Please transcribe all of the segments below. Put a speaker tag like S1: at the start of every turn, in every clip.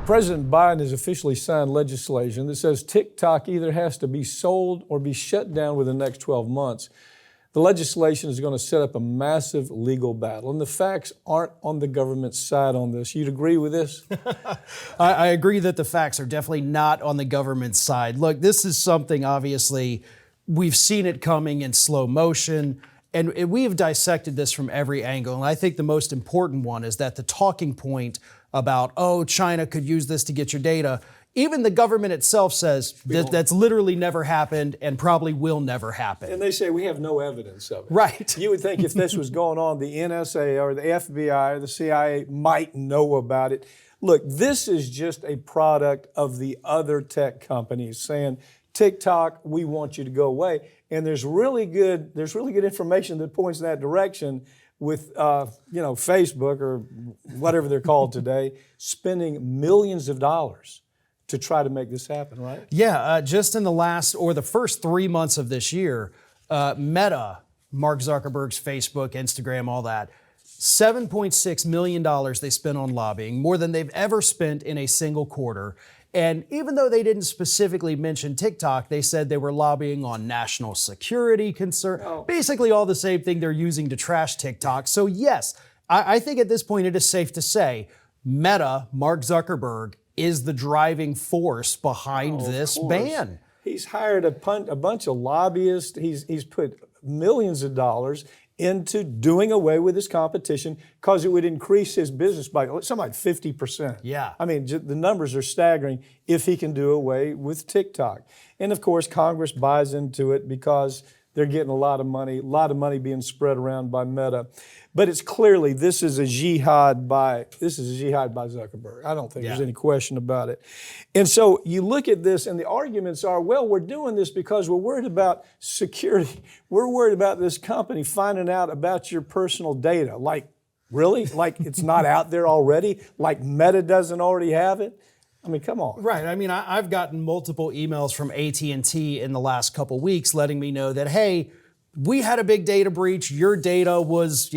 S1: President Biden has officially signed legislation that says TikTok either has to be sold or be shut down within the next 12 months. The legislation is going to set up a massive legal battle, and the facts aren't on the government's side on this. You'd agree with this?
S2: I agree that the facts are definitely not on the government's side. Look, this is something, obviously, we've seen it coming in slow motion, and we have dissected this from every angle. And I think the most important one is that the talking point about, oh, China could use this to get your data, even the government itself says that's literally never happened and probably will never happen.
S1: And they say we have no evidence of it.
S2: Right.
S1: You would think if this was going on, the NSA or the FBI or the CIA might know about it. Look, this is just a product of the other tech companies saying, TikTok, we want you to go away. And there's really good information that points in that direction with Facebook or whatever they're called today, spending millions of dollars to try to make this happen, right?
S2: Yeah, just in the first 3 months of this year, Meta, Mark Zuckerberg's Facebook, Instagram, all that, $7.6 million they spent on lobbying, more than they've ever spent in a single quarter. And even though they didn't specifically mention TikTok, they said they were lobbying on national security concern, basically all the same thing they're using to trash TikTok. So yes, I think at this point it is safe to say Meta, Mark Zuckerberg, is the driving force behind this ban.
S1: He's hired a bunch of lobbyists. He's put millions of dollars into doing away with his competition because it would increase his business by something like 50%.
S2: Yeah.
S1: I mean, the numbers are staggering if he can do away with TikTok. And of course, Congress buys into it because they're getting a lot of money being spread around by Meta. But it's clearly, this is a jihad by Zuckerberg. I don't think there's any question about it. And so you look at this and the arguments are, well, we're doing this because we're worried about security. We're worried about this company finding out about your personal data. Like, really? Like it's not out there already? Like Meta doesn't already have it? I mean, come on.
S2: Right. I mean, I've gotten multiple emails from AT&T in the last couple weeks letting me know that, hey, we had a big data breach. Your data was,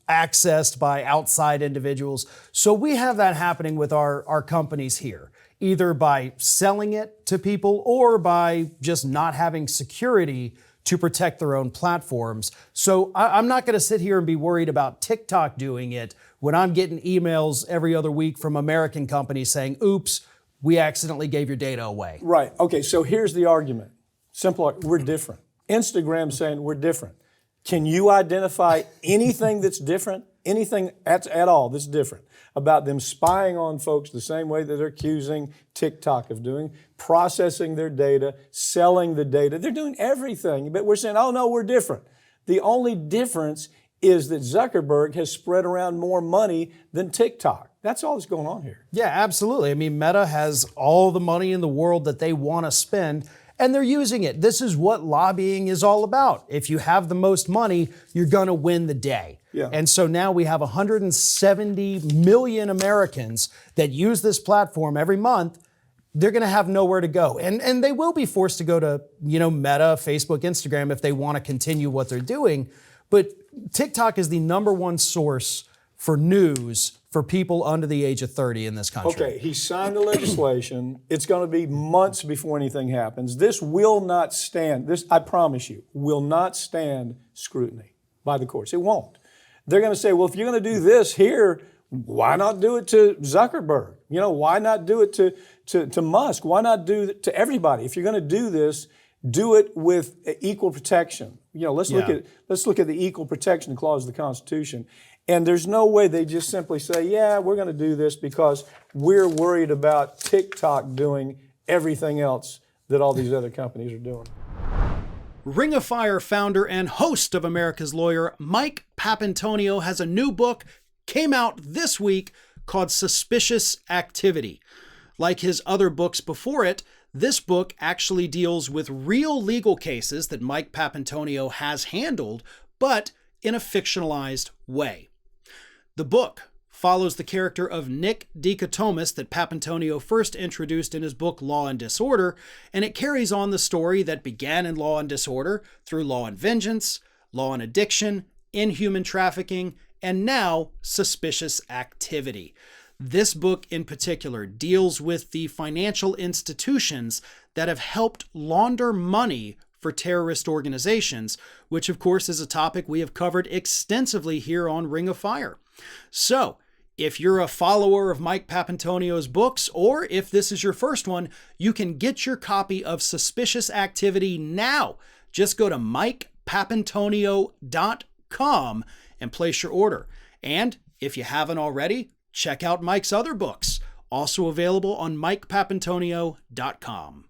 S2: accessed by outside individuals. So we have that happening with our companies here, either by selling it to people or by just not having security to protect their own platforms. So I'm not going to sit here and be worried about TikTok doing it when I'm getting emails every other week from American companies saying, oops, we accidentally gave your data away.
S1: Right. Okay, so here's the argument. Simple, we're different. Instagram saying we're different. Can you identify anything that's different? Anything at all that's different about them spying on folks the same way that they're accusing TikTok of doing, processing their data, selling the data. They're doing everything, but we're saying, oh no, we're different. The only difference is that Zuckerberg has spread around more money than TikTok. That's all that's going on here.
S2: Yeah, absolutely. I mean, Meta has all the money in the world that they want to spend, and they're using it. This is what lobbying is all about. If you have the most money, you're going to win the day.
S1: Yeah.
S2: And so now we have 170 million Americans that use this platform every month. They're going to have nowhere to go. And they will be forced to go to, Meta, Facebook, Instagram if they want to continue what they're doing. But TikTok is the number one source for news for people under the age of 30 in this country.
S1: Okay, he signed the legislation. It's going to be months before anything happens. This will not stand, I promise you, will not stand scrutiny by the courts. It won't. They're going to say, well, if you're going to do this here, why not do it to Zuckerberg? Why not do it to Musk? Why not do it to everybody? If you're going to do this, do it with equal protection. Let's look at the equal protection clause of the Constitution. And there's no way they just simply say, yeah, we're going to do this because we're worried about TikTok doing everything else that all these other companies are doing.
S2: Ring of Fire founder and host of America's Lawyer, Mike Papantonio, has a new book, came out this week, called Suspicious Activity. Like his other books before it, this book actually deals with real legal cases that Mike Papantonio has handled, but in a fictionalized way. The book follows the character of Nick Dichotomous that Papantonio first introduced in his book Law and Disorder, and it carries on the story that began in Law and Disorder through Law and Vengeance, Law and Addiction, Inhuman Trafficking, and now Suspicious Activity. This book in particular deals with the financial institutions that have helped launder money for terrorist organizations, which of course is a topic we have covered extensively here on Ring of Fire. So, if you're a follower of Mike Papantonio's books, or if this is your first one, you can get your copy of Suspicious Activity now. Just go to MikePapantonio.com and place your order. And if you haven't already, check out Mike's other books, also available on MikePapantonio.com.